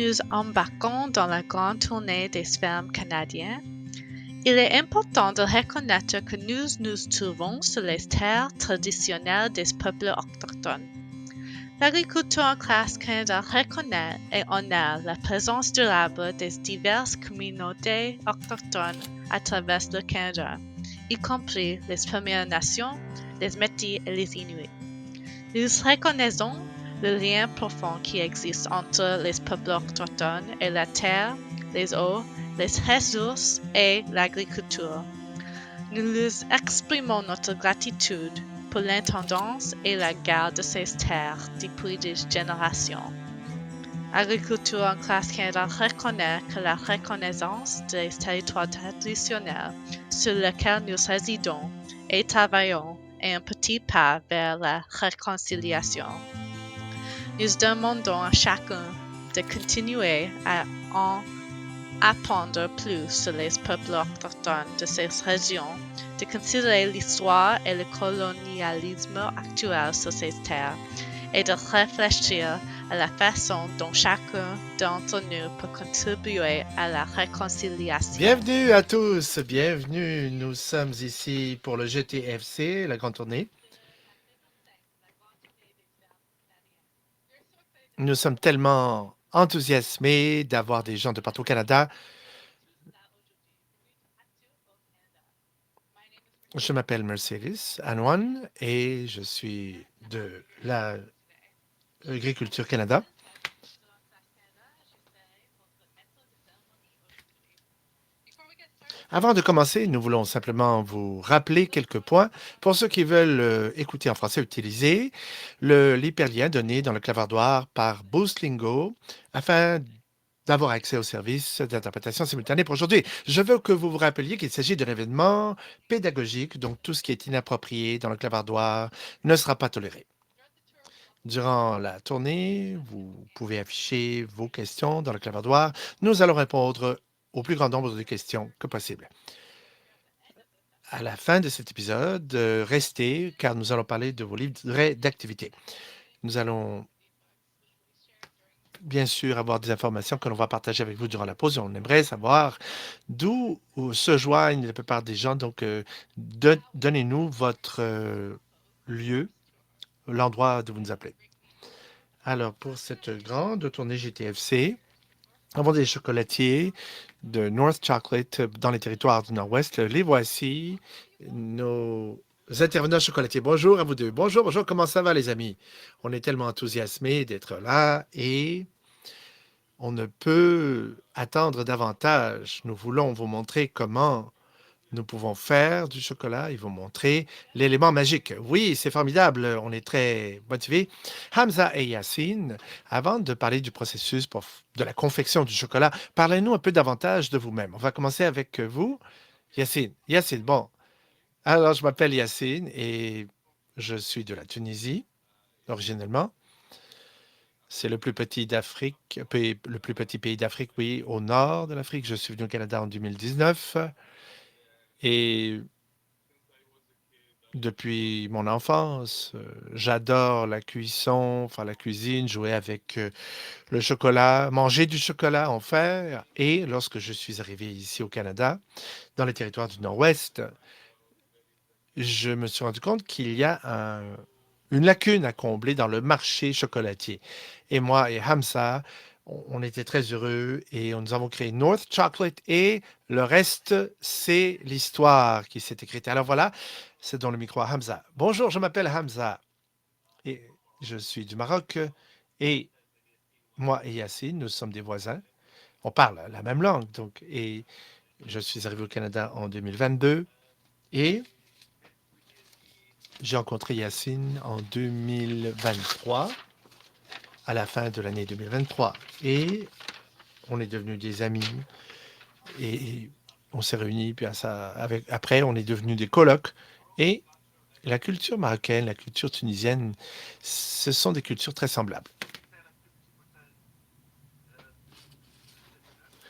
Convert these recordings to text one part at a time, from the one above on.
nous embarquons dans la grande tournée des fermes canadiennes, il est important de reconnaître que nous nous trouvons sur les terres traditionnelles des peuples autochtones. L'agriculture en classe Canada reconnaît et honore la présence durable des diverses communautés autochtones à travers le Canada, y compris les Premières Nations, les Métis et les Inuits. Nous reconnaissons le lien profond qui existe entre les peuples autochtones et la terre, les eaux, les ressources et l'agriculture. Nous leur exprimons notre gratitude pour l'intendance et la garde de ces terres depuis des générations. Agriculture en classe Canada reconnaît que la reconnaissance des territoires traditionnels sur lesquels nous résidons et travaillons est un petit pas vers la réconciliation. Nous demandons à chacun de continuer à en apprendre plus sur les peuples autochtones de ces régions, de considérer l'histoire et le colonialisme actuel sur ces terres et de réfléchir à la façon dont chacun d'entre nous peut contribuer à la réconciliation. Bienvenue à tous, bienvenue. Nous sommes ici pour le GTFC, la grande tournée. Nous sommes tellement enthousiasmés d'avoir des gens de partout au Canada. Je m'appelle Mercedes Anouane et je suis de l'Agriculture Canada. Avant de commencer, nous voulons simplement vous rappeler quelques points. Pour ceux qui veulent écouter en français, utiliser l'hyperlien donné dans le clavardoir par Boostlingo afin d'avoir accès au service d'interprétation simultanée pour aujourd'hui. Je veux que vous vous rappeliez qu'il s'agit d'un événement pédagogique, donc tout ce qui est inapproprié dans le clavardoir ne sera pas toléré. Durant la tournée, vous pouvez afficher vos questions dans le clavardoir. Nous allons répondre au plus grand nombre de questions que possible. À la fin de cet épisode, restez, car nous allons parler de vos livrets d'activité. Nous allons bien sûr avoir des informations que l'on va partager avec vous durant la pause. On aimerait savoir d'où se joignent la plupart des gens. Donc, donnez-nous votre lieu, l'endroit d'où vous nous appelez. Alors, pour cette grande tournée GTFC, avons des chocolatiers de North Chocolate dans les territoires du Nord-Ouest. Les voici, nos intervenants chocolatiers. Bonjour à vous deux. Bonjour, bonjour. Comment ça va, les amis? On est tellement enthousiasmés d'être là et on ne peut attendre davantage. Nous voulons vous montrer comment nous pouvons faire du chocolat et vous montrer l'élément magique. Oui, c'est formidable. On est très motivés. Hamza et Yacine, avant de parler du processus de la confection du chocolat, parlez-nous un peu davantage de vous-même. On va commencer avec vous, Yacine. Yacine, bon. Alors, je m'appelle Yacine et je suis de la Tunisie, originellement. C'est le plus petit d'Afrique, le plus petit pays d'Afrique, oui, au nord de l'Afrique. Je suis venu au Canada en 2019 et depuis mon enfance, j'adore la cuisson, faire la cuisine, jouer avec le chocolat, manger du chocolat, en faire. Et lorsque je suis arrivé ici au Canada, dans les territoires du Nord-Ouest, je me suis rendu compte qu'il y a une lacune à combler dans le marché chocolatier. Et moi et Hamza, on était très heureux et nous avons créé North Chocolate et le reste, c'est l'histoire qui s'est écrite. Alors voilà, c'est dans le micro à Hamza. Bonjour, je m'appelle Hamza et je suis du Maroc et moi et Yacine, nous sommes des voisins. On parle la même langue, donc, et je suis arrivé au Canada en 2022 et j'ai rencontré Yacine en 2023, à la fin de l'année 2023. Et on est devenus des amis et on s'est réunis. Puis après, on est devenus des colocs. Et la culture marocaine, la culture tunisienne, ce sont des cultures très semblables.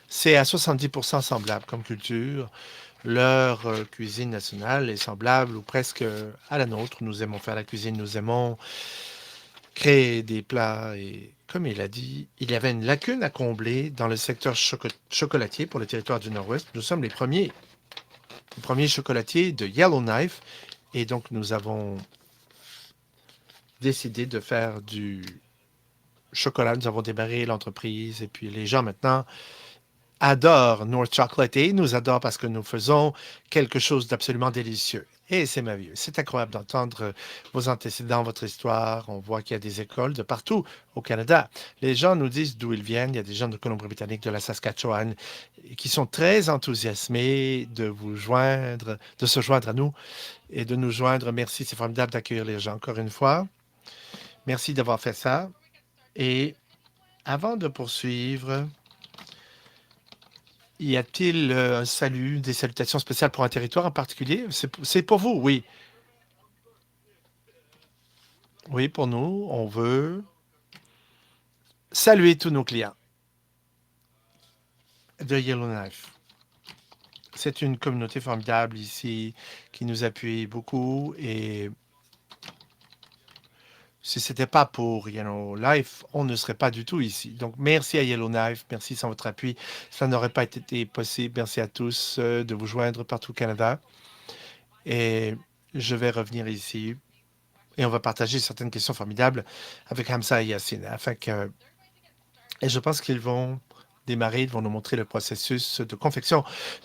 C'est à 70% semblable comme culture. Leur cuisine nationale est semblable ou presque à la nôtre. Nous aimons faire la cuisine, nous aimons créer des plats et comme il a dit, il y avait une lacune à combler dans le secteur chocolatier pour le territoire du Nord-Ouest. Nous sommes les premiers chocolatiers de Yellowknife. Et donc, nous avons décidé de faire du chocolat. Nous avons démarré l'entreprise. Et puis, les gens maintenant adorent North Chocolate et ils nous adorent parce que nous faisons quelque chose d'absolument délicieux. Et c'est merveilleux. C'est incroyable d'entendre vos antécédents, votre histoire. On voit qu'il y a des écoles de partout au Canada. Les gens nous disent d'où ils viennent. Il y a des gens de Colombie-Britannique, de la Saskatchewan, qui sont très enthousiasmés de vous joindre, de se joindre à nous et de nous joindre. Merci, c'est formidable d'accueillir les gens encore une fois. Merci d'avoir fait ça. Et avant de poursuivre, y a-t-il un salut, des salutations spéciales pour un territoire en particulier? C'est pour vous, oui. Oui, pour nous, on veut saluer tous nos clients de Yellowknife. C'est une communauté formidable ici qui nous appuie beaucoup et si ce n'était pas pour Yellowknife, on ne serait pas du tout ici. Donc, merci à Yellowknife, merci sans votre appui. Ça n'aurait pas été possible. Merci à tous de vous joindre partout au Canada. Et je vais revenir ici et on va partager certaines questions formidables avec Hamza et Yassine. Et je pense qu'ils vont démarrer, ils vont nous montrer le processus de confection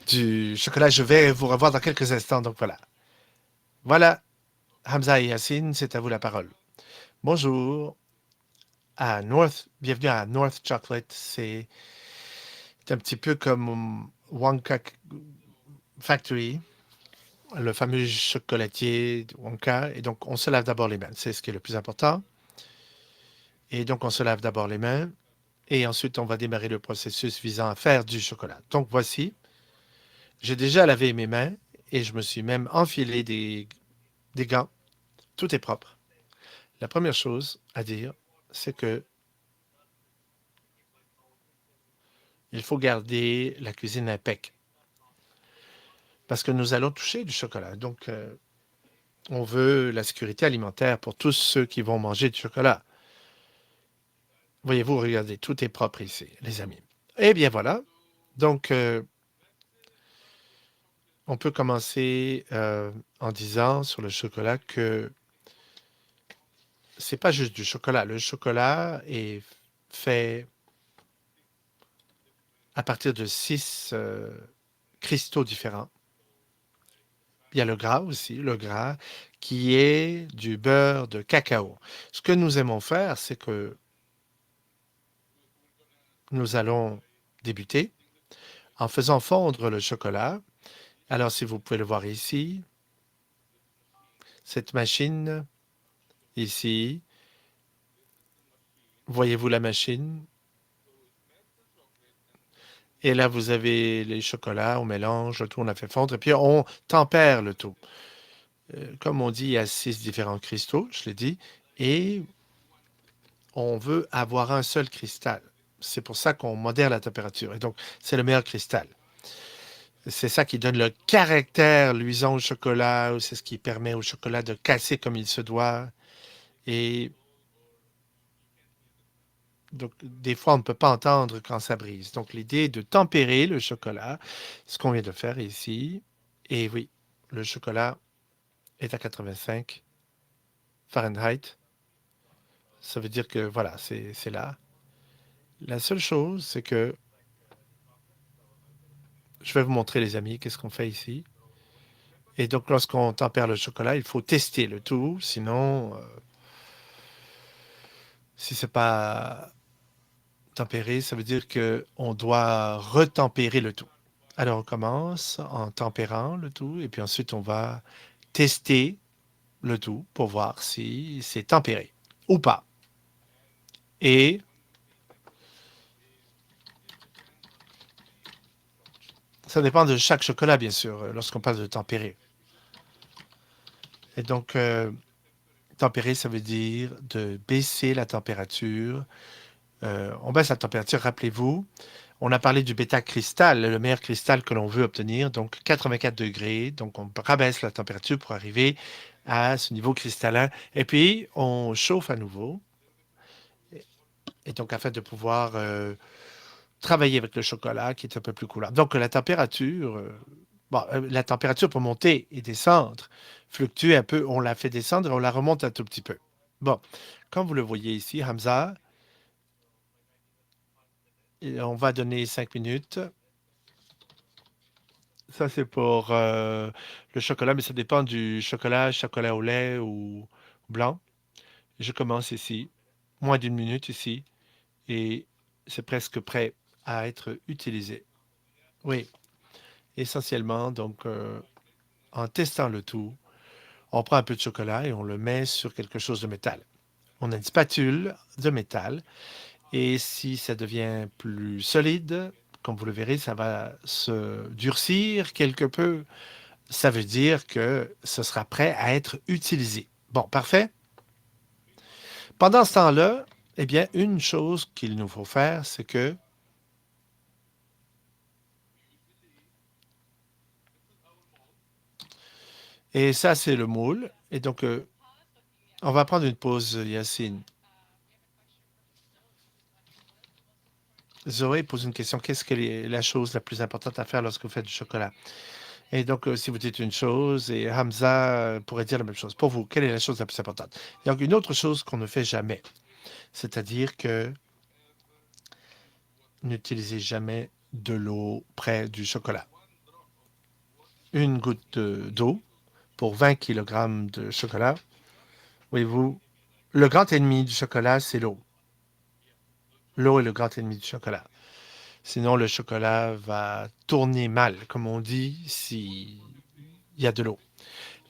du chocolat. Je vais vous revoir dans quelques instants. Donc voilà. Voilà, Hamza et Yassine, c'est à vous la parole. Bonjour bienvenue à North Chocolate. C'est un petit peu comme Wonka Factory, le fameux chocolatier de Wonka. Et donc, on se lave d'abord les mains. C'est ce qui est le plus important. Et donc, on se lave d'abord les mains. Et ensuite, on va démarrer le processus visant à faire du chocolat. Donc, voici. J'ai déjà lavé mes mains et je me suis même enfilé des gants. Tout est propre. La première chose à dire, c'est que il faut garder la cuisine impec parce que nous allons toucher du chocolat. Donc, on veut la sécurité alimentaire pour tous ceux qui vont manger du chocolat. Voyez-vous, regardez, tout est propre ici, les amis. Eh bien, voilà. Donc, on peut commencer en disant sur le chocolat que c'est pas juste du chocolat. Le chocolat est fait à partir de 6 cristaux différents. Il y a le gras aussi, le gras qui est du beurre de cacao. Ce que nous aimons faire, c'est que nous allons débuter en faisant fondre le chocolat. Alors, si vous pouvez le voir ici, cette machine ici, voyez-vous la machine? Et là, vous avez les chocolats, on mélange, le tout, on a fait fondre, et puis on tempère le tout. Comme on dit, il y a 6 différents cristaux, je l'ai dit, et on veut avoir un seul cristal. C'est pour ça qu'on modère la température. Et donc, c'est le meilleur cristal. C'est ça qui donne le caractère luisant au chocolat, c'est ce qui permet au chocolat de casser comme il se doit. Et donc, des fois, on ne peut pas entendre quand ça brise. Donc, l'idée est de tempérer le chocolat, ce qu'on vient de faire ici. Et oui, le chocolat est à 85 Fahrenheit. Ça veut dire que, voilà, c'est là. La seule chose, c'est que je vais vous montrer, les amis, qu'est-ce qu'on fait ici. Et donc, lorsqu'on tempère le chocolat, il faut tester le tout. Sinon, si c'est pas tempéré, ça veut dire qu'on doit retempérer le tout. Alors, on commence en tempérant le tout et puis ensuite, on va tester le tout pour voir si c'est tempéré ou pas. Et ça dépend de chaque chocolat, bien sûr, lorsqu'on parle de tempérer. Et donc, tempérer, ça veut dire de baisser la température. On baisse la température, rappelez-vous. On a parlé du bêta-cristal, le meilleur cristal que l'on veut obtenir, donc 84 degrés. Donc, on rabaisse la température pour arriver à ce niveau cristallin. Et puis, on chauffe à nouveau. Et donc, afin de pouvoir travailler avec le chocolat qui est un peu plus coulant. Donc, la température pour monter et descendre fluctue un peu. On la fait descendre et on la remonte un tout petit peu. Bon, comme vous le voyez ici, Hamza, et on va donner 5 minutes. Ça, c'est pour le chocolat, mais ça dépend du chocolat, chocolat au lait ou blanc. Je commence ici, moins d'une minute ici, et c'est presque prêt à être utilisé. Oui, essentiellement, donc, en testant le tout, on prend un peu de chocolat et on le met sur quelque chose de métal. On a une spatule de métal et si ça devient plus solide, comme vous le verrez, ça va se durcir quelque peu. Ça veut dire que ce sera prêt à être utilisé. Bon, parfait. Pendant ce temps-là, eh bien, une chose qu'il nous faut faire, c'est que, et ça, c'est le moule. Et donc, on va prendre une pause, Yacine. Zoé pose une question. Qu'est-ce que est la chose la plus importante à faire lorsque vous faites du chocolat? Et donc, si vous dites une chose, et Hamza pourrait dire la même chose. Pour vous, quelle est la chose la plus importante? Et donc, une autre chose qu'on ne fait jamais, c'est-à-dire que n'utilisez jamais de l'eau près du chocolat. Une goutte d'eau pour 20 kg de chocolat. Voyez-vous, le grand ennemi du chocolat, c'est l'eau. L'eau est le grand ennemi du chocolat. Sinon, le chocolat va tourner mal, comme on dit, s'il y a de l'eau.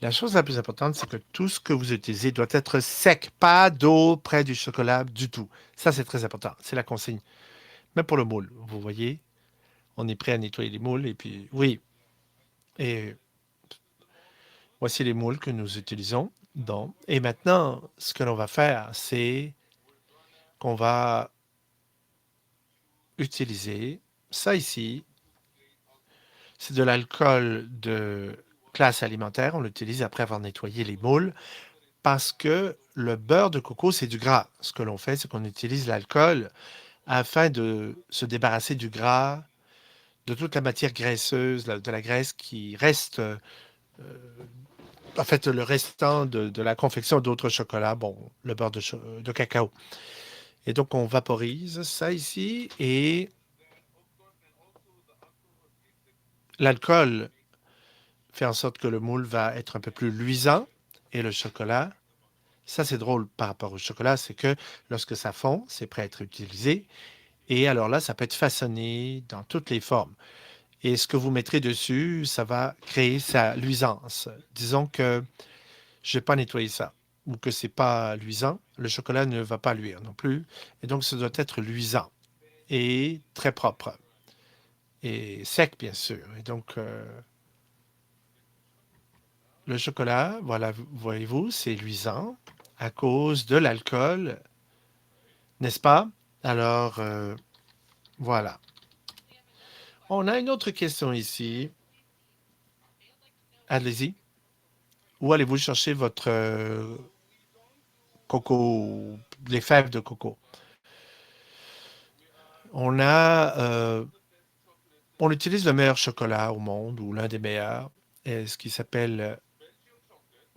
La chose la plus importante, c'est que tout ce que vous utilisez doit être sec. Pas d'eau près du chocolat du tout. Ça, c'est très important. C'est la consigne. Même pour le moule, vous voyez, on est prêt à nettoyer les moules. Et puis, oui. Et voici les moules que nous utilisons. Donc, et maintenant, ce que l'on va faire, c'est qu'on va utiliser ça ici. C'est de l'alcool de classe alimentaire. On l'utilise après avoir nettoyé les moules parce que le beurre de coco, c'est du gras. Ce que l'on fait, c'est qu'on utilise l'alcool afin de se débarrasser du gras, de toute la matière graisseuse, de la graisse qui reste, en fait, le restant de la confection d'autres chocolats, bon, le beurre de cacao. Et donc, on vaporise ça ici et l'alcool fait en sorte que le moule va être un peu plus luisant et le chocolat, ça c'est drôle par rapport au chocolat, c'est que lorsque ça fond, c'est prêt à être utilisé et alors là, ça peut être façonné dans toutes les formes. Et ce que vous mettrez dessus, ça va créer sa luisance. Disons que je n'ai pas nettoyé ça ou que c'est pas luisant, le chocolat ne va pas luire non plus. Et donc, ça doit être luisant et très propre et sec, bien sûr. Et donc, le chocolat, voilà, voyez-vous, c'est luisant à cause de l'alcool, n'est-ce pas? Alors, voilà. On a une autre question ici. Allez-y. Où allez-vous chercher votre coco, les fèves de coco? On a, on utilise le meilleur chocolat au monde, ou l'un des meilleurs, ce qui s'appelle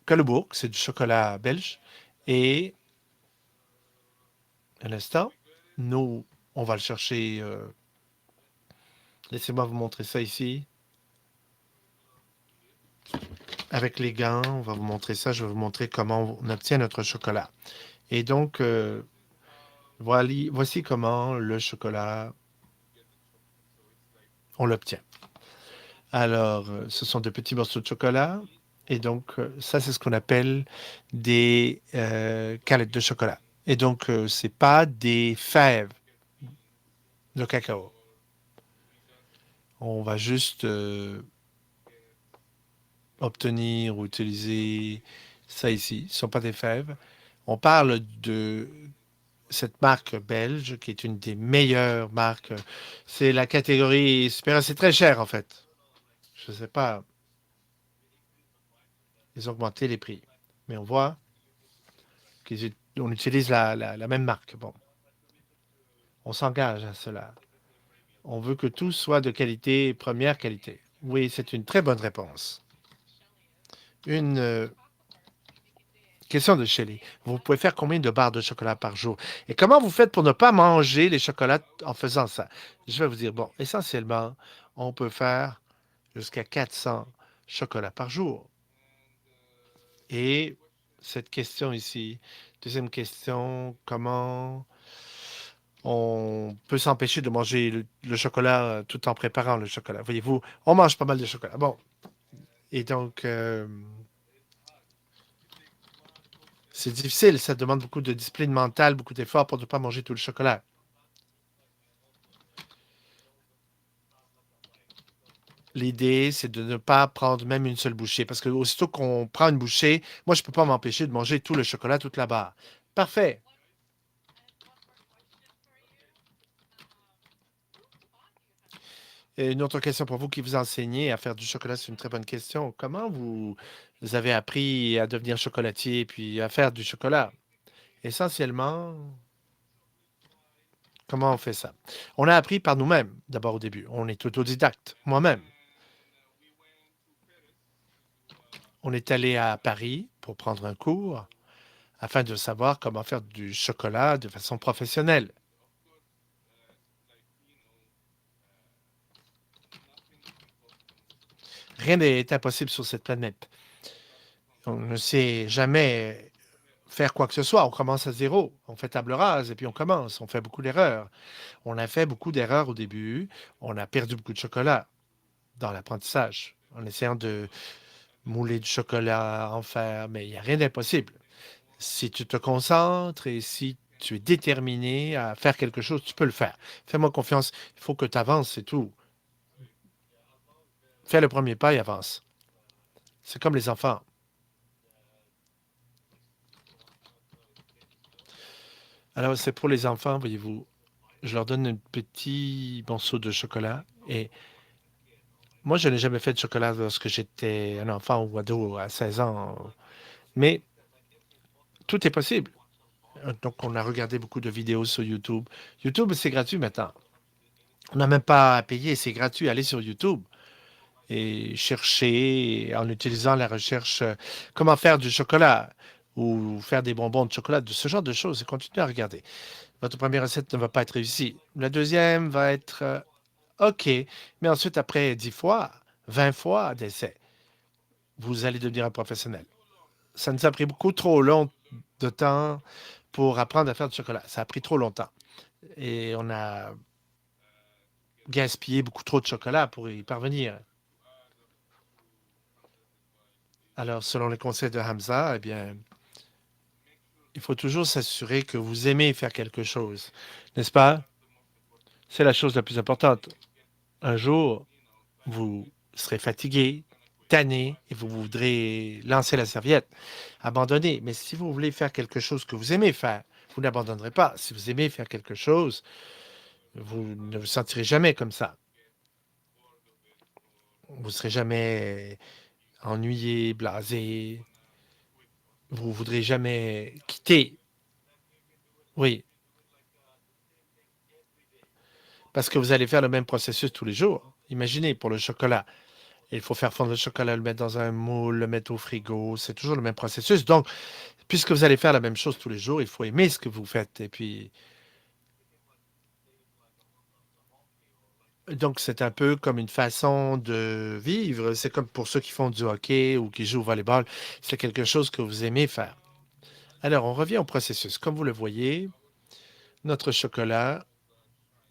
Colebourg, c'est du chocolat belge. Et, un instant, nous, on va le chercher. Laissez-moi vous montrer ça ici. Avec les gants, on va vous montrer ça. Je vais vous montrer comment on obtient notre chocolat. Et donc, voici comment le chocolat, on l'obtient. Alors, ce sont de petits morceaux de chocolat. Et donc, ça, c'est ce qu'on appelle des galettes de chocolat. Et donc, c'est pas des fèves de cacao. On va juste obtenir ou utiliser ça ici. Ce ne sont pas des fèves. On parle de cette marque belge qui est une des meilleures marques. C'est la catégorie supérieure. C'est très cher, en fait. Je ne sais pas. Ils ont augmenté les prix. Mais on voit qu'on utilise la même marque. Bon. On s'engage à cela. On veut que tout soit de qualité, première qualité. Oui, c'est une très bonne réponse. Une question de Shelley. Vous pouvez faire combien de barres de chocolat par jour? Et comment vous faites pour ne pas manger les chocolats en faisant ça? Je vais vous dire, bon, essentiellement, on peut faire jusqu'à 400 chocolats par jour. Et cette question ici, deuxième question, comment on peut s'empêcher de manger le chocolat tout en préparant le chocolat? Voyez-vous, on mange pas mal de chocolat. Bon, et donc, c'est difficile, ça demande beaucoup de discipline mentale, beaucoup d'efforts pour ne pas manger tout le chocolat. L'idée, c'est de ne pas prendre même une seule bouchée, parce que aussitôt qu'on prend une bouchée, moi, je ne peux pas m'empêcher de manger tout le chocolat, toute la barre. Parfait. Et une autre question pour vous qui vous enseignez à faire du chocolat, c'est une très bonne question. Comment vous avez appris à devenir chocolatier puis à faire du chocolat? Essentiellement, comment on fait ça? On a appris par nous-mêmes, d'abord au début. On est autodidacte, moi-même. On est allé à Paris pour prendre un cours afin de savoir comment faire du chocolat de façon professionnelle. Rien n'est impossible sur cette planète. On ne sait jamais faire quoi que ce soit. On commence à zéro. On fait table rase et puis on commence. On fait beaucoup d'erreurs. On a fait beaucoup d'erreurs au début. On a perdu beaucoup de chocolat dans l'apprentissage en essayant de mouler du chocolat, en faire, mais il n'y a rien d'impossible. Si tu te concentres et si tu es déterminé à faire quelque chose, tu peux le faire. Fais-moi confiance. Il faut que tu avances, c'est tout. Fais le premier pas et avance. C'est comme les enfants. Alors, c'est pour les enfants, voyez-vous. Je leur donne un petit morceau de chocolat et moi, je n'ai jamais fait de chocolat lorsque j'étais un enfant ou ado à 16 ans, mais tout est possible. Donc, on a regardé beaucoup de vidéos sur YouTube. YouTube, c'est gratuit maintenant. On n'a même pas à payer, c'est gratuit. Allez sur YouTube et chercher en utilisant la recherche comment faire du chocolat ou faire des bonbons de chocolat, de ce genre de choses. Et continuez à regarder. Votre première recette ne va pas être réussie. La deuxième va être OK, mais ensuite, après 10 fois, 20 fois d'essai, vous allez devenir un professionnel. Ça nous a pris beaucoup trop long de temps pour apprendre à faire du chocolat. Ça a pris trop longtemps. Et on a gaspillé beaucoup trop de chocolat pour y parvenir. Alors, selon les conseils de Hamza, eh bien, il faut toujours s'assurer que vous aimez faire quelque chose, n'est-ce pas? C'est la chose la plus importante. Un jour, vous serez fatigué, tanné, et vous voudrez lancer la serviette, abandonner. Mais si vous voulez faire quelque chose que vous aimez faire, vous n'abandonnerez pas. Si vous aimez faire quelque chose, vous ne vous sentirez jamais comme ça. Vous ne serez jamais ennuyé, blasé. Vous ne voudrez jamais quitter. Oui, parce que vous allez faire le même processus tous les jours. Imaginez pour le chocolat. Il faut faire fondre le chocolat, le mettre dans un moule, le mettre au frigo. C'est toujours le même processus. Donc, puisque vous allez faire la même chose tous les jours, il faut aimer ce que vous faites. Et puis, donc, c'est un peu comme une façon de vivre. C'est comme pour ceux qui font du hockey ou qui jouent au volleyball. C'est quelque chose que vous aimez faire. Alors, on revient au processus. Comme vous le voyez, notre chocolat,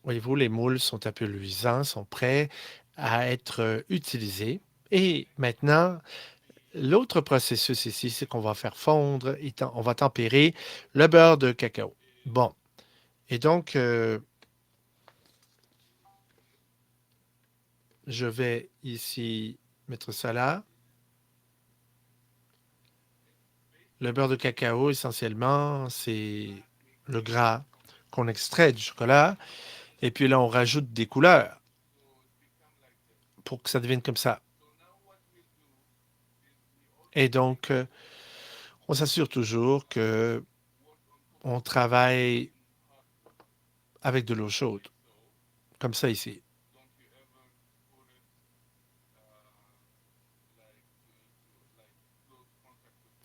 voyez-vous, les moules sont un peu luisants, sont prêts à être utilisés. Et maintenant, l'autre processus ici, c'est qu'on va faire fondre et on va tempérer le beurre de cacao. Bon. Et donc, je vais ici mettre ça là. Le beurre de cacao, essentiellement, c'est le gras qu'on extrait du chocolat. Et puis là, on rajoute des couleurs pour que ça devienne comme ça. Et donc, on s'assure toujours que on travaille avec de l'eau chaude, comme ça ici.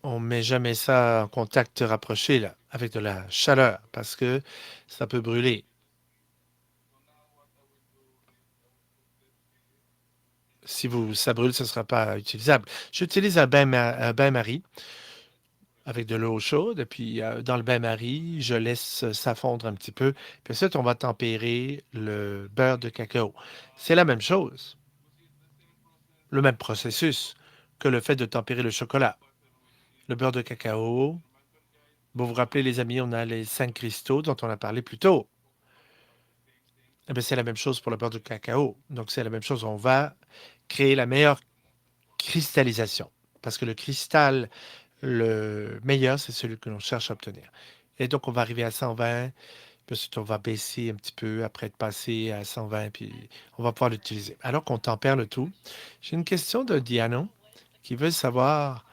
On ne met jamais ça en contact rapproché là, avec de la chaleur, parce que ça peut brûler. Si ça brûle, ce ne sera pas utilisable. J'utilise un bain-marie avec de l'eau chaude, et puis dans le bain-marie, je laisse ça fondre un petit peu. Puis ensuite, on va tempérer le beurre de cacao. C'est la même chose, le même processus que le fait de tempérer le chocolat. Le beurre de cacao, vous vous rappelez les amis, on a les 5 cristaux dont on a parlé plus tôt. Eh bien, c'est la même chose pour le beurre de cacao. Donc, c'est la même chose. On va créer la meilleure cristallisation. Parce que le cristal, le meilleur, c'est celui que l'on cherche à obtenir. Et donc, on va arriver à 120, puis ensuite, on va baisser un petit peu après être passé à 120, puis on va pouvoir l'utiliser. Alors qu'on tempère le tout, j'ai une question de Diano qui veut savoir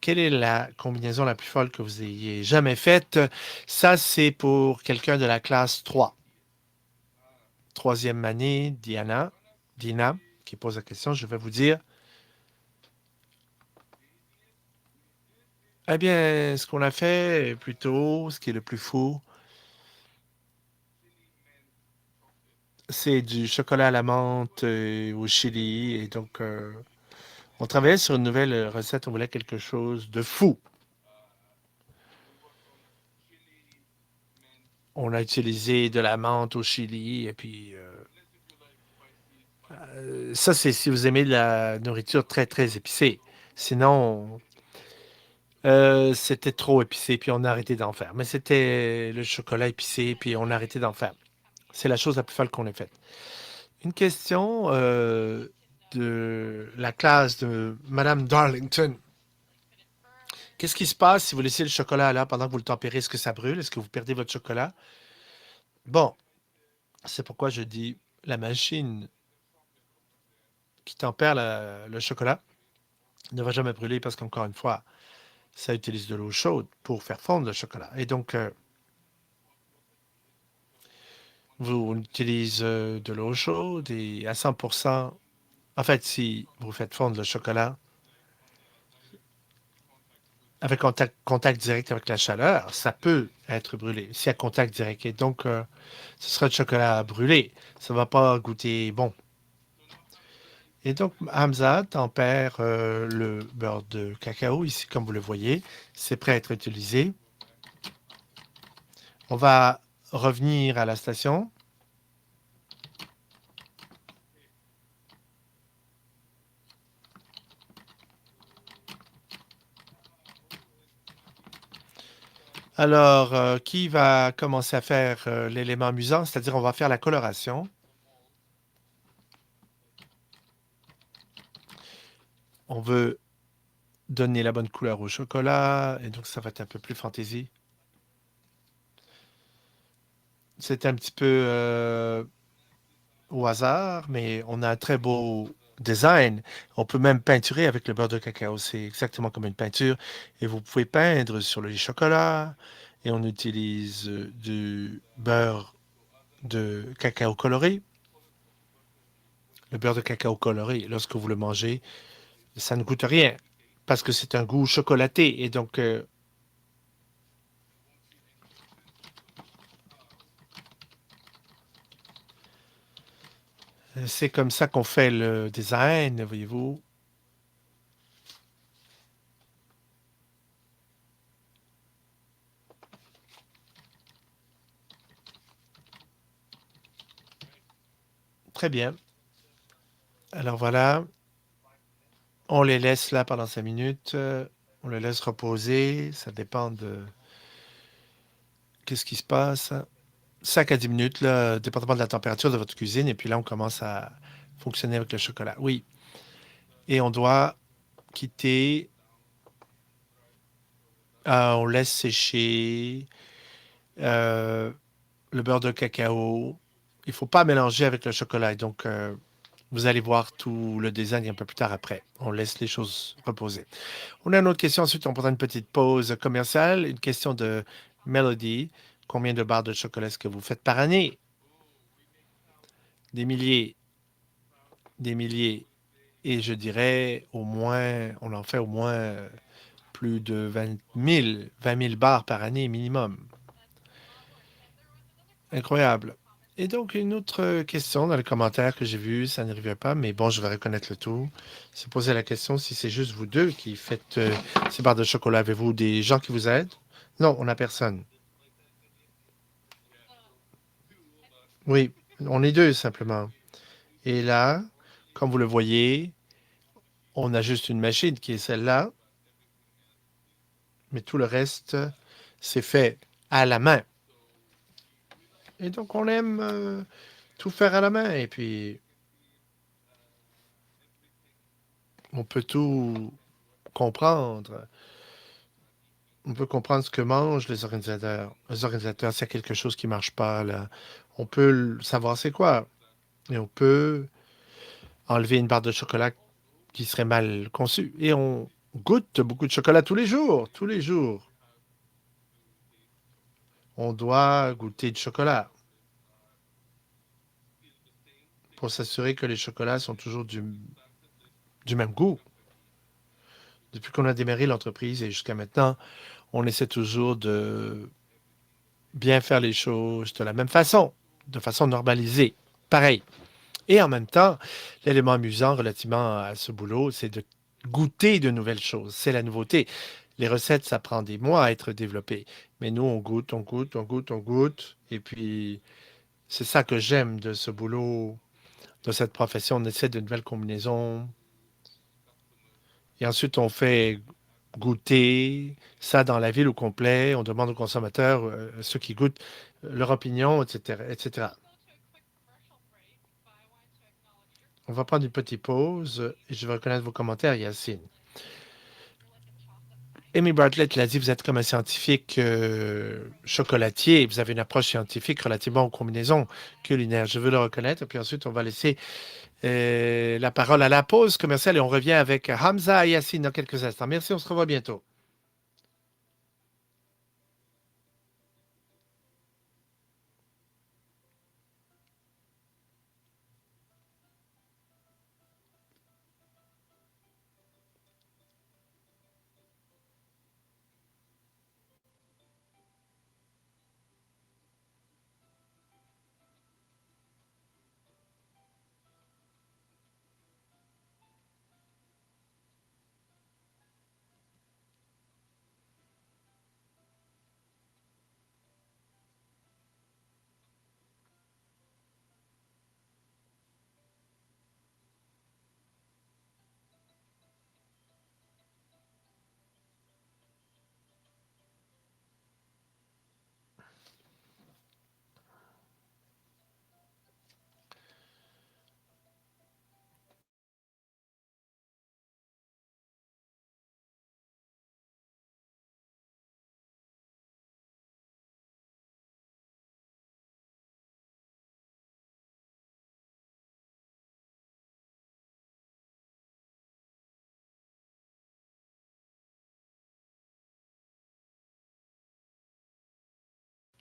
quelle est la combinaison la plus folle que vous ayez jamais faite. Ça, c'est pour quelqu'un de la classe 3. Troisième année, Dina, qui pose la question, je vais vous dire, eh bien, ce qu'on a fait plutôt, ce qui est le plus fou, c'est du chocolat à la menthe au chili. Et donc, on travaillait sur une nouvelle recette, on voulait quelque chose de fou. On a utilisé de la menthe au chili, et puis ça, c'est si vous aimez la nourriture très, très épicée. Sinon, c'était trop épicé, puis on a arrêté d'en faire. Mais c'était le chocolat épicé, puis on a arrêté d'en faire. C'est la chose la plus folle qu'on ait faite. Une question de la classe de Madame Darlington. Qu'est-ce qui se passe si vous laissez le chocolat là pendant que vous le tempérez? Est-ce que ça brûle? Est-ce que vous perdez votre chocolat? Bon, c'est pourquoi je dis la machine qui tempère le chocolat ne va jamais brûler parce qu'encore une fois, ça utilise de l'eau chaude pour faire fondre le chocolat. Et donc, vous utilisez de l'eau chaude et à 100%, en fait, si vous faites fondre le chocolat avec contact direct avec la chaleur, ça peut être brûlé. Si à contact direct, et donc, ce sera du chocolat brûlé. Ça ne va pas goûter bon. Et donc, Hamza tempère le beurre de cacao, ici, comme vous le voyez. C'est prêt à être utilisé. On va revenir à la station. Alors, qui va commencer à faire l'élément amusant? C'est-à-dire, on va faire la coloration. On veut donner la bonne couleur au chocolat, et donc ça va être un peu plus fantaisie. C'est un petit peu au hasard, mais on a un très beau design. On peut même peinturer avec le beurre de cacao. C'est exactement comme une peinture. Et vous pouvez peindre sur le chocolat. Et on utilise du beurre de cacao coloré. Le beurre de cacao coloré, lorsque vous le mangez, ça ne goûte rien parce que c'est un goût chocolaté. Et donc, c'est comme ça qu'on fait le design, voyez-vous. Très bien. Alors voilà, on les laisse là pendant 5 minutes. On les laisse reposer. Ça dépend de qu'est-ce qui se passe. 5 à 10 minutes, là, dépendamment de la température de votre cuisine. Et puis là, on commence à fonctionner avec le chocolat. Oui. Et on doit quitter. On laisse sécher euh, le beurre de cacao. Il ne faut pas mélanger avec le chocolat. Et donc, vous allez voir tout le design un peu plus tard après. On laisse les choses reposer. On a une autre question. Ensuite, on prendra une petite pause commerciale. Une question de Melody. Combien de barres de chocolat est-ce que vous faites par année? Des milliers, des milliers. Et je dirais au moins, on en fait au moins plus de 20 000 barres par année minimum. Incroyable. Et donc, une autre question dans les commentaires que j'ai vu, ça n'arrivait pas, mais bon, je vais reconnaître le tout. C'est poser la question si c'est juste vous deux qui faites ces barres de chocolat. Avez-vous des gens qui vous aident? Non, on n'a personne. Oui, on est deux simplement. Et là, comme vous le voyez, on a juste une machine qui est celle-là, mais tout le reste, c'est fait à la main. Et donc, on aime tout faire à la main. Et puis, on peut tout comprendre. On peut comprendre ce que mangent les organisateurs. Les organisateurs, s'il y a quelque chose qui ne marche pas, là, on peut savoir c'est quoi. Et on peut enlever une barre de chocolat qui serait mal conçue. Et on goûte beaucoup de chocolat tous les jours. Tous les jours. On doit goûter du chocolat pour s'assurer que les chocolats sont toujours du même goût. Depuis qu'on a démarré l'entreprise et jusqu'à maintenant, on essaie toujours de bien faire les choses de la même façon, de façon normalisée. Pareil. Et en même temps, l'élément amusant relativement à ce boulot, c'est de goûter de nouvelles choses. C'est la nouveauté. Les recettes, ça prend des mois à être développées. Mais nous, on goûte, on goûte, on goûte, on goûte. Et puis, c'est ça que j'aime de ce boulot, de cette profession. On essaie de nouvelles combinaisons. Et ensuite, on fait goûter ça dans la ville au complet. On demande aux consommateurs, ceux qui goûtent, leur opinion, etc., etc. On va prendre une petite pause et je vais reconnaître vos commentaires, Yacine. Amy Bartlett l'a dit, vous êtes comme un scientifique chocolatier. Vous avez une approche scientifique relativement aux combinaisons culinaires. Je veux le reconnaître. Puis ensuite, on va laisser la parole à la pause commerciale et on revient avec Hamza et Yacine dans quelques instants. Merci, on se revoit bientôt.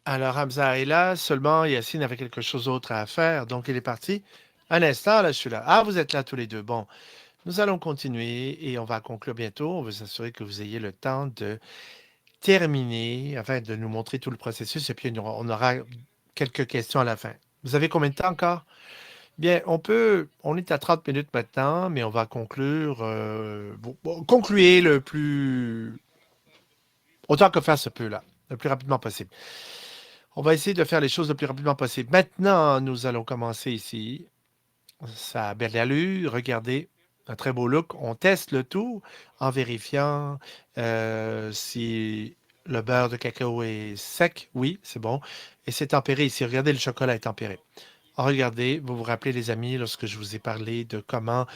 Alors, Hamza est là, seulement Yacine avait quelque chose d'autre à faire, donc il est parti. Un instant, là, je suis là. Ah, vous êtes là tous les deux. Bon, nous allons continuer et on va conclure bientôt. On veut s'assurer que vous ayez le temps de terminer, afin de nous montrer tout le processus, et puis on aura quelques questions à la fin. Vous avez combien de temps encore? Bien, on est à 30 minutes maintenant, mais on va conclure, concluez le plus, autant que faire se peut, là, le plus rapidement possible. On va essayer de faire les choses le plus rapidement possible. Maintenant, nous allons commencer ici. Ça a belle allure. Regardez, un très beau look. On teste le tout en vérifiant si le beurre de cacao est sec. Oui, c'est bon. Et c'est tempéré ici. Regardez, le chocolat est tempéré. Regardez, vous vous rappelez, les amis, lorsque je vous ai parlé de comment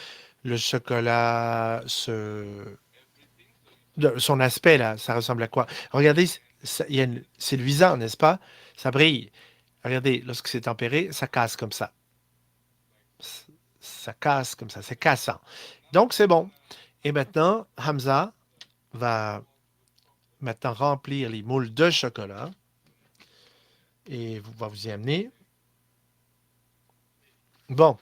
le chocolat son aspect, là, ça ressemble à quoi? Regardez, c'est luisant, n'est-ce pas? Ça brille. Regardez, lorsque c'est tempéré, ça casse comme ça. Ça casse comme ça, c'est cassant. Donc, c'est bon. Et maintenant, Hamza va maintenant remplir les moules de chocolat. et va vous y amener. Bon.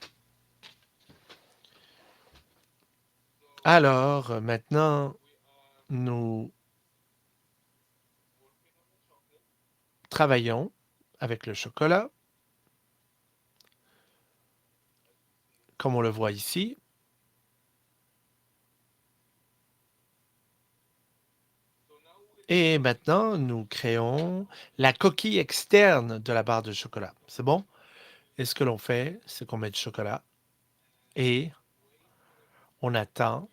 Alors, maintenant, nous travaillons avec le chocolat, comme on le voit ici. Et maintenant, nous créons la coquille externe de la barre de chocolat. C'est bon? Et ce que l'on fait, c'est qu'on met du chocolat et on attend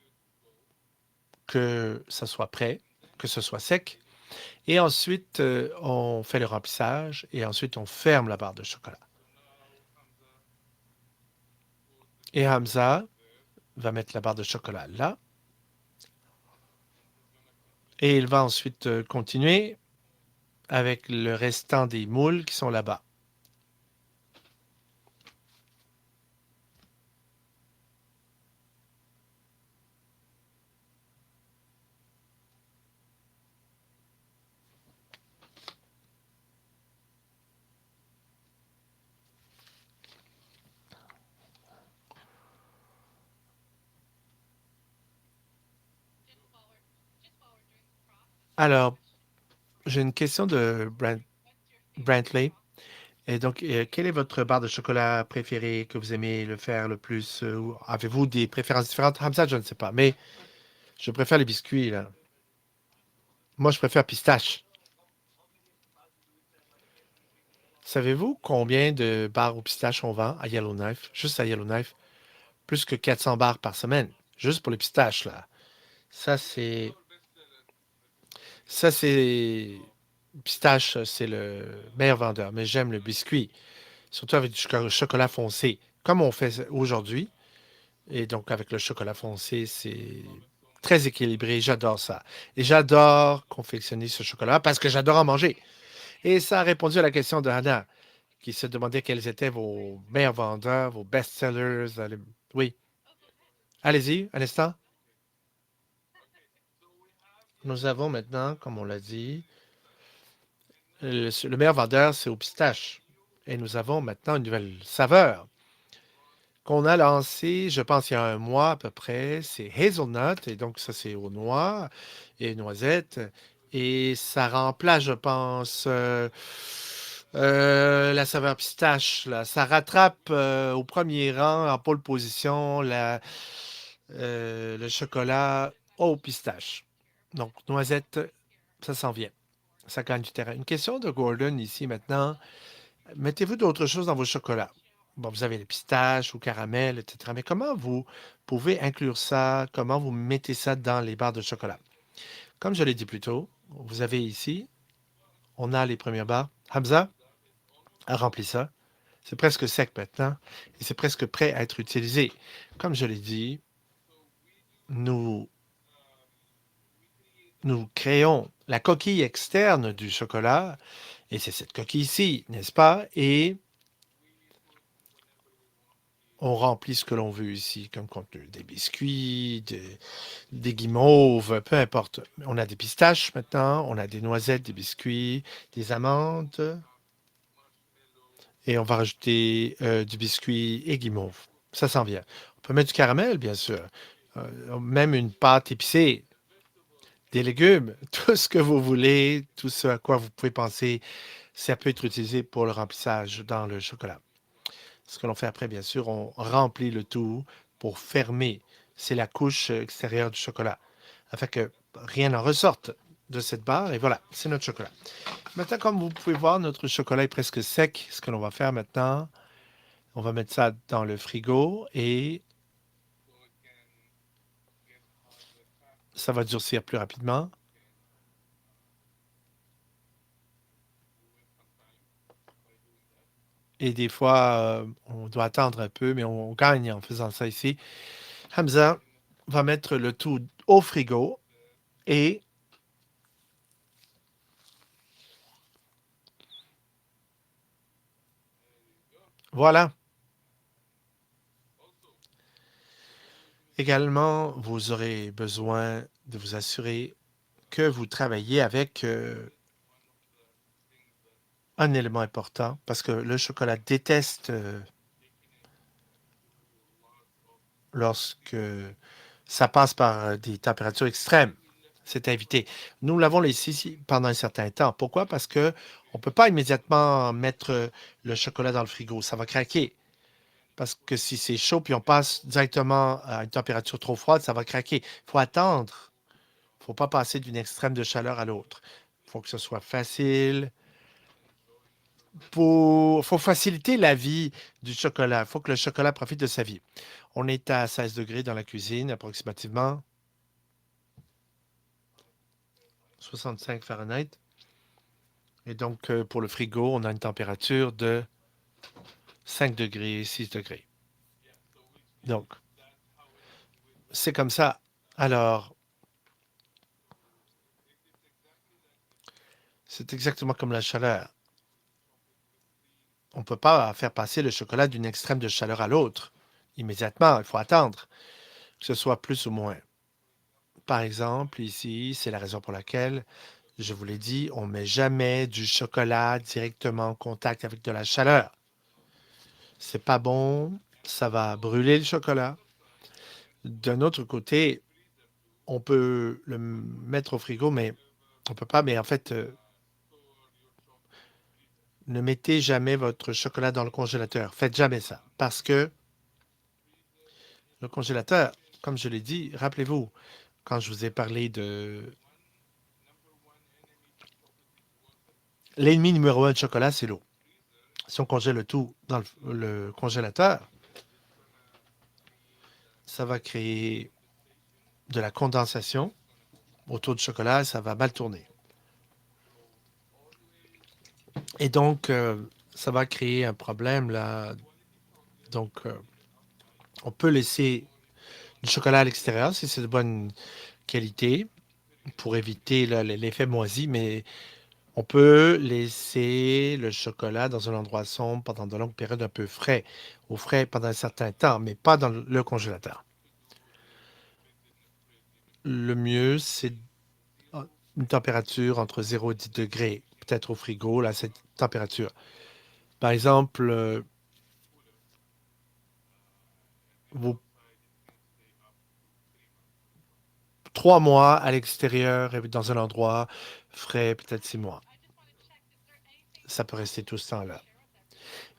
que ça soit prêt, que ce soit sec. Et ensuite, on fait le remplissage et ensuite on ferme la barre de chocolat. Et Hamza va mettre la barre de chocolat là. Et il va ensuite continuer avec le restant des moules qui sont là-bas. Alors, j'ai une question de Brantley. Et donc, quelle est votre barre de chocolat préférée que vous aimez le faire le plus? Avez-vous des préférences différentes? Hamza, je ne sais pas, mais je préfère les biscuits, là. Moi, je préfère pistache. Savez-vous combien de barres au pistache on vend à Yellowknife? Juste à Yellowknife? Plus que 400 barres par semaine. Juste pour les pistaches, là. Ça, c'est... Ça, c'est... Pistache, c'est le meilleur vendeur. Mais j'aime le biscuit. Surtout avec du chocolat foncé. Comme on fait aujourd'hui. Et donc, avec le chocolat foncé, c'est très équilibré. J'adore ça. Et j'adore confectionner ce chocolat parce que j'adore en manger. Et ça a répondu à la question de Hannah, qui se demandait quels étaient vos meilleurs vendeurs, vos best-sellers. Oui, allez-y, un instant. Nous avons maintenant, comme on l'a dit, le meilleur vendeur, c'est au pistache. Et nous avons maintenant une nouvelle saveur qu'on a lancée, je pense, il y a un mois à peu près. C'est Hazelnut. Et donc, ça, c'est aux noix et noisettes. Et ça remplace, je pense, la saveur pistache, là. Ça rattrape au premier rang, en pole position, le chocolat au pistache. Donc, noisette, ça s'en vient. Ça gagne du terrain. Une question de Gordon ici maintenant. Mettez-vous d'autres choses dans vos chocolats? Bon, vous avez les pistaches ou caramel, etc. Mais comment vous pouvez inclure ça? Comment vous mettez ça dans les barres de chocolat? Comme je l'ai dit plus tôt, vous avez ici, on a les premières barres. Hamza a rempli ça. C'est presque sec maintenant et c'est presque prêt à être utilisé. Comme je l'ai dit, nous, nous créons la coquille externe du chocolat et c'est cette coquille ici, n'est-ce pas? Et on remplit ce que l'on veut ici comme contenu. Des biscuits, des guimauves, peu importe. On a des pistaches maintenant, on a des noisettes, des biscuits, des amandes. Et on va rajouter du biscuit et guimauve. Ça s'en vient. On peut mettre du caramel, bien sûr. Même une pâte épicée, des légumes, tout ce que vous voulez, tout ce à quoi vous pouvez penser, ça peut être utilisé pour le remplissage dans le chocolat. Ce que l'on fait après, bien sûr, on remplit le tout pour fermer. C'est la couche extérieure du chocolat, afin que rien n'en ressorte de cette barre. Et voilà, c'est notre chocolat. Maintenant, comme vous pouvez voir, notre chocolat est presque sec. Ce que l'on va faire maintenant, on va mettre ça dans le frigo et ça va durcir plus rapidement. Et des fois, on doit attendre un peu, mais on gagne en faisant ça ici. Hamza va mettre le tout au frigo et voilà. Également, vous aurez besoin de vous assurer que vous travaillez avec un élément important parce que le chocolat déteste lorsque ça passe par des températures extrêmes. C'est à éviter. Nous l'avons laissé ici pendant un certain temps. Pourquoi? Parce que on ne peut pas immédiatement mettre le chocolat dans le frigo. Ça va craquer. Parce que si c'est chaud puis on passe directement à une température trop froide, ça va craquer. Il faut attendre. Il ne faut pas passer d'une extrême de chaleur à l'autre. Il faut que ce soit facile. Il faut faciliter la vie du chocolat. Il faut que le chocolat profite de sa vie. On est à 16 degrés dans la cuisine, approximativement 65 Fahrenheit. Et donc, pour le frigo, on a une température de 5 degrés, 6 degrés. Donc, c'est comme ça. Alors, c'est exactement comme la chaleur. On ne peut pas faire passer le chocolat d'une extrême de chaleur à l'autre immédiatement. Il faut attendre que ce soit plus ou moins. Par exemple, ici, c'est la raison pour laquelle, je vous l'ai dit, on ne met jamais du chocolat directement en contact avec de la chaleur. C'est pas bon, ça va brûler le chocolat. D'un autre côté, on peut le mettre au frigo, mais on peut pas. Mais en fait, ne mettez jamais votre chocolat dans le congélateur. Faites jamais ça. Parce que le congélateur, comme je l'ai dit, rappelez-vous, quand je vous ai parlé de l'ennemi numéro un de chocolat, c'est l'eau. Si on congèle le tout dans le congélateur, ça va créer de la condensation autour du chocolat et ça va mal tourner. Et donc, ça va créer un problème là. Donc, on peut laisser du chocolat à l'extérieur si c'est de bonne qualité pour éviter l'effet moisi, mais on peut laisser le chocolat dans un endroit sombre pendant de longues périodes un peu frais, au frais pendant un certain temps, mais pas dans le congélateur. Le mieux, c'est une température entre 0 et 10 degrés, peut-être au frigo, là, cette température. Par exemple, vous 3 mois à l'extérieur et dans un endroit frais, peut-être 6 mois. Ça peut rester tout ce temps-là.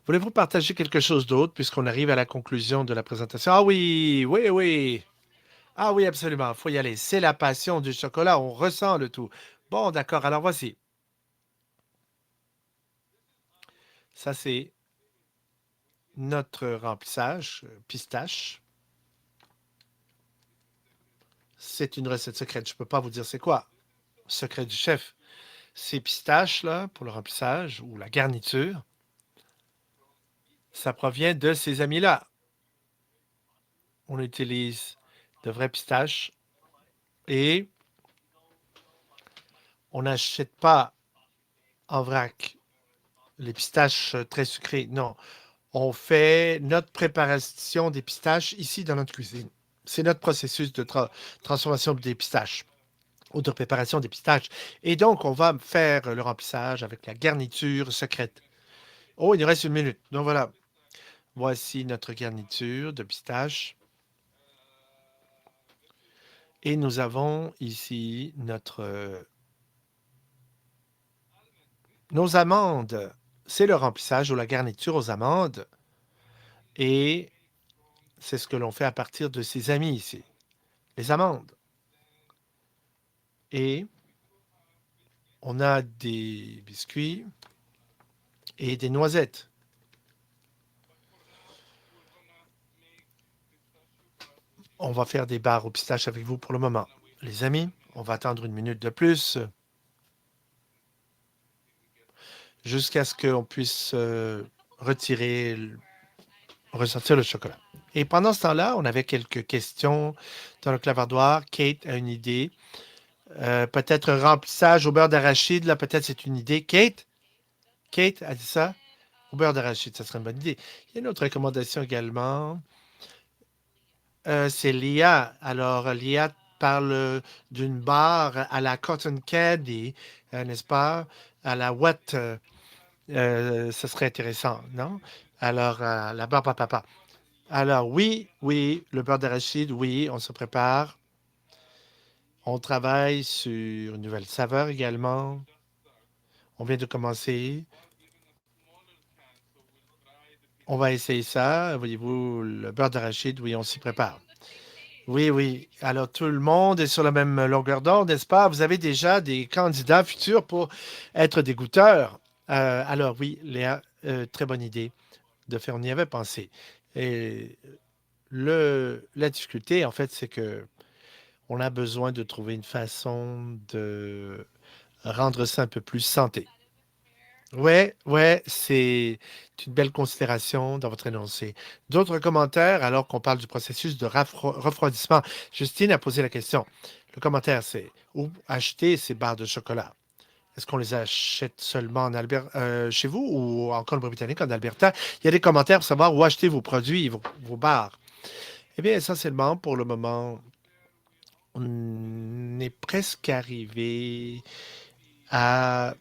Voulez-vous partager quelque chose d'autre puisqu'on arrive à la conclusion de la présentation? Ah oui, oui, oui. Ah oui, absolument. Il faut y aller. C'est la passion du chocolat. On ressent le tout. Bon, d'accord. Alors voici. Ça, c'est notre remplissage pistache. C'est une recette secrète. Je ne peux pas vous dire c'est quoi. Secret du chef. Ces pistaches-là, pour le remplissage ou la garniture, ça provient de ces amis-là. On utilise de vraies pistaches et on n'achète pas en vrac les pistaches très sucrées. Non, on fait notre préparation des pistaches ici dans notre cuisine. C'est notre processus de transformation des pistaches ou de préparation des pistaches. Et donc, on va faire le remplissage avec la garniture secrète. Oh, il nous reste 1 minute. Donc voilà. Voici notre garniture de pistache. Et nous avons ici nos amandes. C'est le remplissage ou la garniture aux amandes. Et c'est ce que l'on fait à partir de ces amis ici. Les amandes. Et on a des biscuits et des noisettes. On va faire des barres au pistache avec vous pour le moment. Les amis, on va attendre 1 minute de plus jusqu'à ce qu'on puisse ressortir le chocolat. Et pendant ce temps-là, on avait quelques questions dans le clavardoir. Kate a une idée. Peut-être remplissage au beurre d'arachide, là, peut-être c'est une idée. Kate a dit ça. Au beurre d'arachide, ça serait une bonne idée. Il y a une autre recommandation également. C'est Lia. Alors, Lia parle d'une barre à la cotton candy, n'est-ce pas? À la what? Ce serait intéressant, non? Alors, la barbe à papa. Alors, oui, oui, le beurre d'arachide, oui, on se prépare. On travaille sur une nouvelle saveur également. On vient de commencer. On va essayer ça. Voyez-vous, le beurre d'arachide, oui, on s'y prépare. Oui, oui. Alors, tout le monde est sur la même longueur d'onde, n'est-ce pas? Vous avez déjà des candidats futurs pour être des goûteurs. Alors, oui, Léa, très bonne idée de faire, on y avait pensé. Et la difficulté, en fait, c'est que on a besoin de trouver une façon de rendre ça un peu plus santé. Ouais, ouais, c'est une belle considération dans votre énoncé. D'autres commentaires alors qu'on parle du processus de refroidissement? Justine a posé la question. Le commentaire, c'est où acheter ces barres de chocolat? Est-ce qu'on les achète seulement chez vous ou en Colombie-Britannique, en Alberta? Il y a des commentaires pour savoir où acheter vos produits, vos barres. Eh bien, essentiellement, pour le moment, on est presque arrivé à...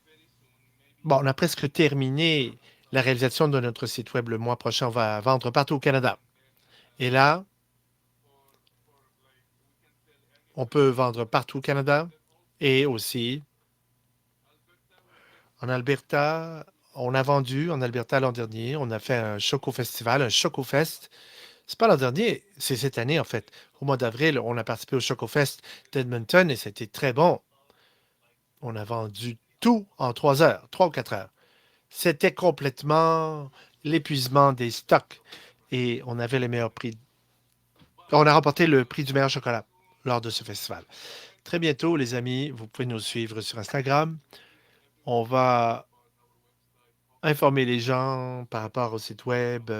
Bon, on a presque terminé la réalisation de notre site web. Le mois prochain, on va vendre partout au Canada. Et là, on peut vendre partout au Canada et aussi en Alberta. On a vendu en Alberta l'an dernier. On a fait un Choco Festival, un Choco Fest. C'est pas l'an dernier, c'est cette année en fait. Au mois d'avril, on a participé au Choco Fest d'Edmonton et c'était très bon. On a vendu tout en 3 heures, 3 ou 4 heures. C'était complètement l'épuisement des stocks et on avait les meilleurs prix. On a remporté le prix du meilleur chocolat lors de ce festival. Très bientôt, les amis, vous pouvez nous suivre sur Instagram. On va informer les gens par rapport au site web.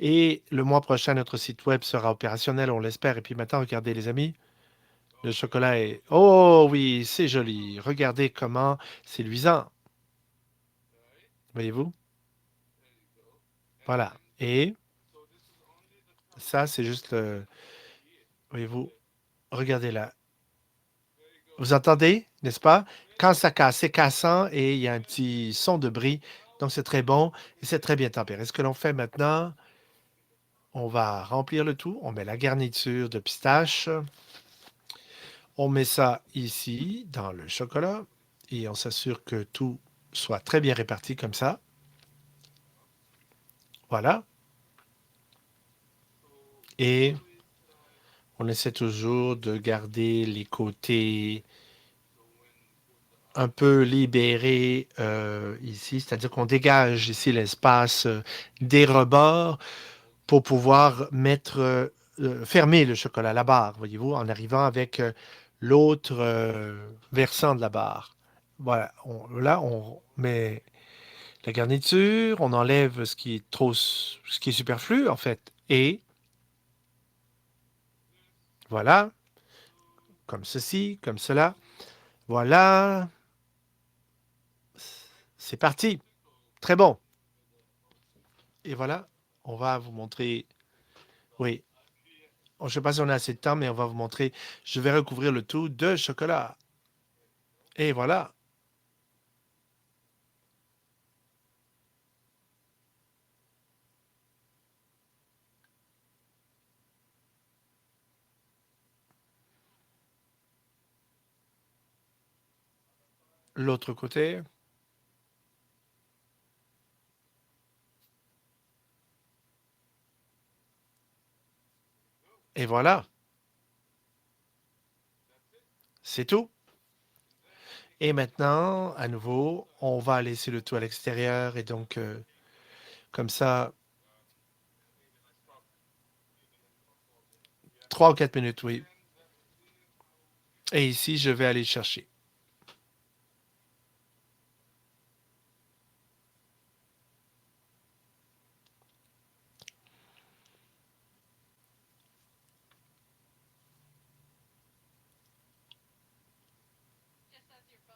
Et le mois prochain, notre site web sera opérationnel, on l'espère. Et puis maintenant, regardez, les amis, le chocolat est... Oh oui, c'est joli. Regardez comment c'est luisant. Voyez-vous? Voilà. Et ça, c'est juste le... Voyez-vous? Regardez là. Vous entendez, n'est-ce pas? Quand ça casse, c'est cassant et il y a un petit son de bris. Donc, c'est très bon et c'est très bien tempéré. Ce que l'on fait maintenant, on va remplir le tout. On met la garniture de pistache. On met ça ici, dans le chocolat. Et on s'assure que tout soit très bien réparti comme ça. Voilà. Et on essaie toujours de garder les côtés un peu libérés ici. C'est-à-dire qu'on dégage ici l'espace des rebords pour pouvoir fermer le chocolat, la barre, voyez-vous, en arrivant avec l'autre versant de la barre. Voilà, là, on met la garniture, on enlève ce qui est superflu, en fait. Et voilà, comme ceci, comme cela. Voilà, c'est parti. Très bon. Et voilà, on va vous montrer. Oui, je ne sais pas si on a assez de temps, mais on va vous montrer. Je vais recouvrir le tout de chocolat. Et voilà. L'autre côté. Et voilà, c'est tout. Et maintenant, à nouveau, on va laisser le tout à l'extérieur. Et donc, comme ça, 3 ou 4 minutes, oui. Et ici, je vais aller chercher.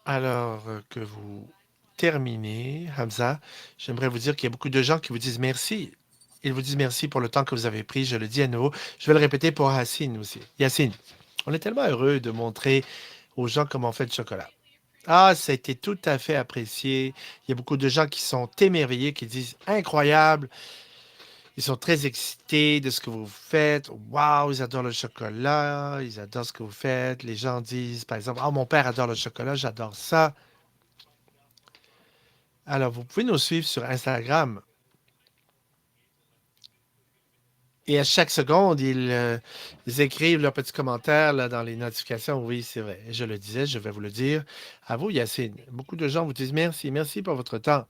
Alors que vous terminez, Hamza, j'aimerais vous dire qu'il y a beaucoup de gens qui vous disent merci. Ils vous disent merci pour le temps que vous avez pris. Je le dis à nouveau. Je vais le répéter pour Hassine aussi. Yacine, on est tellement heureux de montrer aux gens comment on fait le chocolat. Ah, ça a été tout à fait apprécié. Il y a beaucoup de gens qui sont émerveillés, qui disent incroyable. Ils sont très excités de ce que vous faites. Waouh, ils adorent le chocolat. Ils adorent ce que vous faites. Les gens disent, par exemple, ah, mon père adore le chocolat, j'adore ça. Alors, vous pouvez nous suivre sur Instagram. Et à chaque seconde, ils écrivent leurs petits commentaires là, dans les notifications. Oui, c'est vrai. Je le disais, je vais vous le dire. À vous, Yacine. Beaucoup de gens vous disent merci, merci pour votre temps.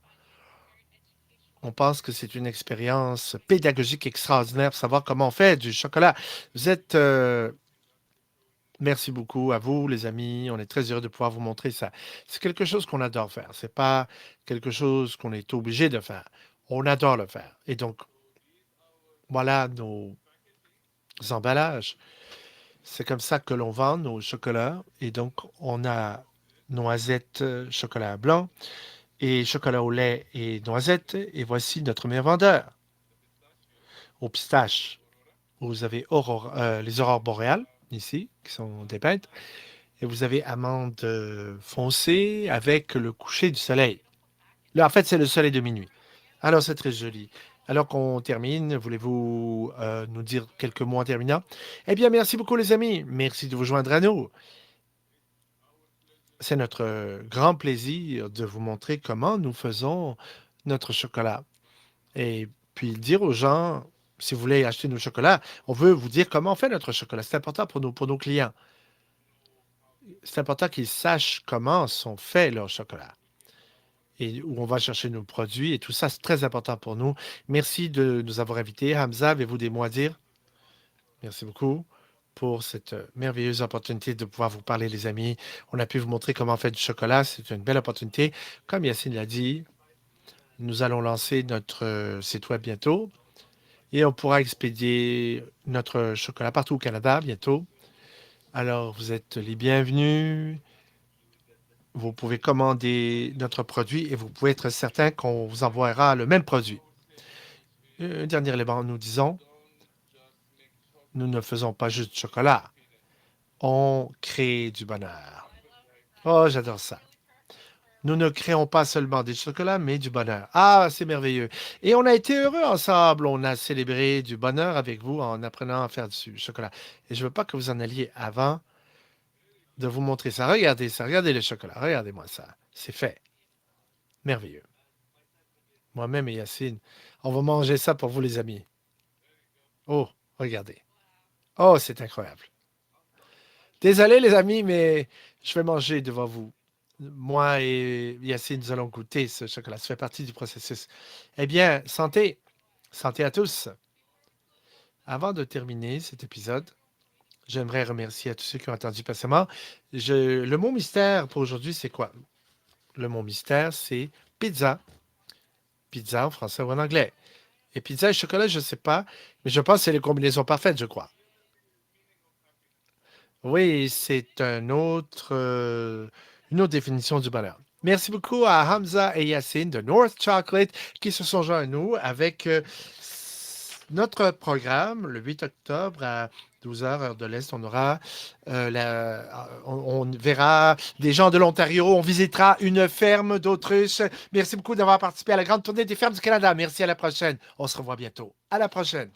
On pense que c'est une expérience pédagogique extraordinaire pour savoir comment on fait du chocolat. Vous êtes... merci beaucoup à vous, les amis. On est très heureux de pouvoir vous montrer ça. C'est quelque chose qu'on adore faire. C'est pas quelque chose qu'on est obligé de faire. On adore le faire. Et donc, voilà nos emballages. C'est comme ça que l'on vend nos chocolats. Et donc, on a noisettes, chocolat blanc et chocolat au lait et noisettes. Et voici notre meilleur vendeur au pistache. Vous avez les aurores boréales, ici, qui sont dépeintes. Et vous avez amandes foncées avec le coucher du soleil. Là, en fait, c'est le soleil de minuit. Alors, c'est très joli. Alors qu'on termine, voulez-vous nous dire quelques mots en terminant? Eh bien, merci beaucoup, les amis. Merci de vous joindre à nous. C'est notre grand plaisir de vous montrer comment nous faisons notre chocolat. Et puis dire aux gens, si vous voulez acheter nos chocolats, on veut vous dire comment on fait notre chocolat. C'est important pour nos clients. C'est important qu'ils sachent comment sont faits leurs chocolats et où on va chercher nos produits. Et tout ça, c'est très important pour nous. Merci de nous avoir invités. Hamza, avez-vous des mots à dire? Merci beaucoup pour cette merveilleuse opportunité de pouvoir vous parler, les amis. On a pu vous montrer comment on fait du chocolat. C'est une belle opportunité. Comme Yacine l'a dit, nous allons lancer notre site web bientôt et on pourra expédier notre chocolat partout au Canada bientôt. Alors, vous êtes les bienvenus. Vous pouvez commander notre produit et vous pouvez être certain qu'on vous envoiera le même produit. Un dernier élément, nous disons, nous ne faisons pas juste du chocolat, on crée du bonheur. Oh, j'adore ça. Nous ne créons pas seulement des chocolats, mais du bonheur. Ah, c'est merveilleux. Et on a été heureux ensemble. On a célébré du bonheur avec vous en apprenant à faire du chocolat. Et je ne veux pas que vous en alliez avant de vous montrer ça. Regardez ça. Regardez le chocolat. Regardez-moi ça. C'est fait. Merveilleux. Moi-même et Yacine, on va manger ça pour vous, les amis. Oh, regardez. Oh, c'est incroyable. Désolé, les amis, mais je vais manger devant vous. Moi et Yacine, nous allons goûter ce chocolat. Ça fait partie du processus. Eh bien, santé. Santé à tous. Avant de terminer cet épisode, j'aimerais remercier à tous ceux qui ont attendu patiemment. Le mot mystère pour aujourd'hui, c'est quoi? Le mot mystère, c'est pizza. Pizza en français ou en anglais. Et pizza et chocolat, je ne sais pas, mais je pense que c'est les combinaisons parfaites, je crois. Oui, c'est une autre définition du bonheur. Merci beaucoup à Hamza et Yacine de North Chocolate qui se sont joints à nous avec notre programme le 8 octobre à 12 heures, heure de l'Est. On aura on verra des gens de l'Ontario. On visitera une ferme d'autruche. Merci beaucoup d'avoir participé à la grande tournée des fermes du Canada. Merci, à la prochaine. On se revoit bientôt. À la prochaine.